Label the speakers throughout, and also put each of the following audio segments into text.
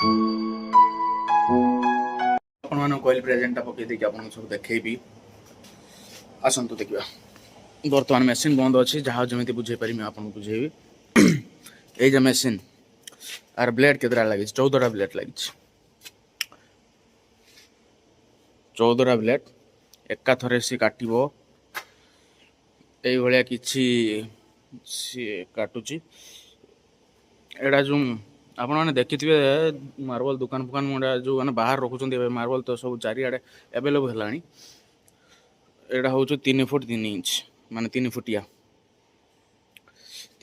Speaker 1: आपन कहली प्रेजेंटा पकई देखिए आपन सब देखी आसतु देखा बर्तमान मेसीन बंद अच्छी जहाँ जमी बुझे पारि आपको बुझेबी ये मेसीन आर ब्लेड केतटा लगी 14टा ब्लेड लगी 14टा ब्लेड एका थरे सी काटो ये किसी सी काटुची एड़ा जो आपण मैंने देखि मार्बल दुकान फुकान मुझे जो मैंने बाहर रखुच्च मार्बल तो सब चारिड़े एवेलेबल है। एटा हूँ 3 फुट 3 इंच माने 3 फुटिया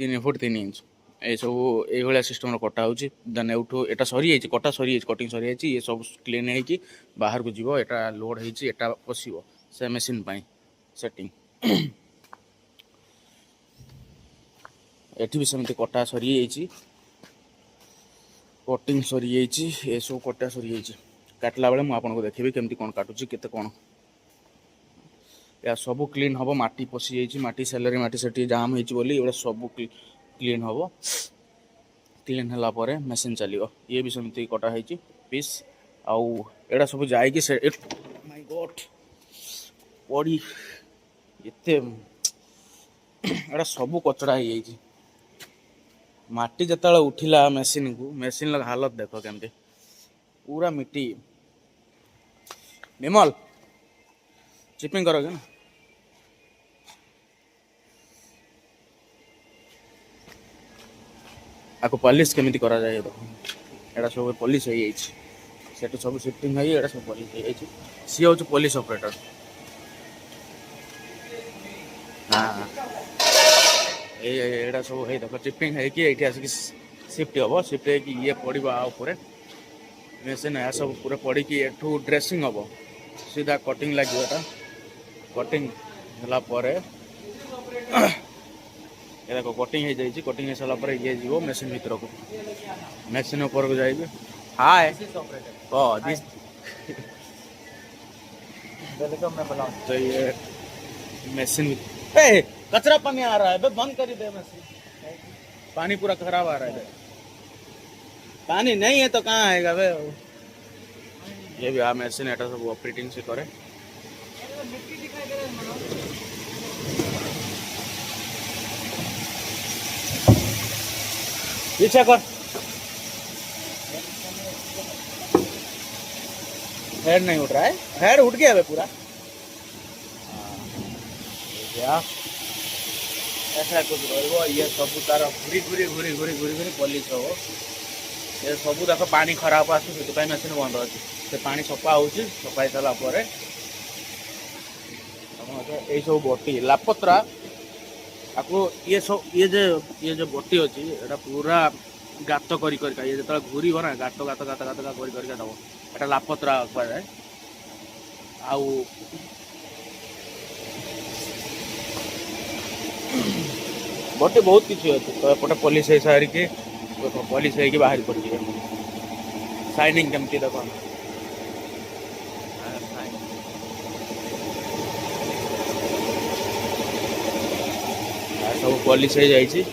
Speaker 1: 3 फुट 3 इंच ये सब ये सिस्टम कटा हो देन एठू एटा सरी कटा सरी कटिंग सरी ये सब क्लीन है बाहर को जीवो एटा लोड होटा पशिबो से मशीन पाई सेटिंग एठी भी सेमती कटा सरी कटिंग सरी ये सब कटा सरी काटला बेले मुझे देखी केमती कौन काटुची केते कौन या सब क्लीन हम माटी पशि जाटी सैलरी माटी से जाम हो सब क्लीन हम क्लीन है मेसीन चलो ये भी सेमती कटा पीस आउ एड़ा सब जाइए से माय गॉड पड़ी एते एड़ा सब कचड़ा हो माटी जतले उठिला मेसीन को मेसीन हालत देख केमती पूरा मिट्टी निमल चिपिंग करोगे ना आपको पॉलिश केमिति करा जाए देखो एटा सब पॉलिश हो सेट सब शिफ्टिंग है एटा सब पॉलिश हो सी हूँ पॉलिश ऑपरेटर हाँ एटा सब है देखो चिपिंग है कि ये आसिक शिफ्ट हम शिफ्ट है ये पड़ा ऊपर मेसीन यह सब पूरा पड़ी एठू ड्रेसिंग हम सीधा कटिंग लगे कटिंग है देखो कटिंग हो जाए कटिंग हो सारा ये जीव मेसीन भर को मेसीन ऊपर को जाइए हाय तो ये मेसीन कचरा पानी आ रहा है बंद कर दे मशीन पानी पूरा खराब आ रहा है पानी नहीं है तो कहाँ आएगा बे ये भी आ मेसीन एटा सब ऑपरेटिंग से करे पीछे कर हेड नहीं उठ रहा है हेड उठ गया है पूरा ऐसा कुछ रहा ये सब तार घूरी घूरी घूरी घूरी घूरी घूरी पॉलिश हो ये सब देख पानी खराब आसुँच मेसीन बंद अच्छी से पानी सफा हो सफाई सारापर ये सब बटी लापत्रा आपको ये सब ये जो बटी अच्छी एटा पूरा गात कर ये जो घूरी ना गात गात गात गात कर दब एटा लापत्रा कहुए आउ बटे बहुत किसी अच्छे तो एपटे पॉलिश हो सारिकी पॉलिश हो बाहर पड़े शाइनिंग केमती देख सब पॉलिश हो जाए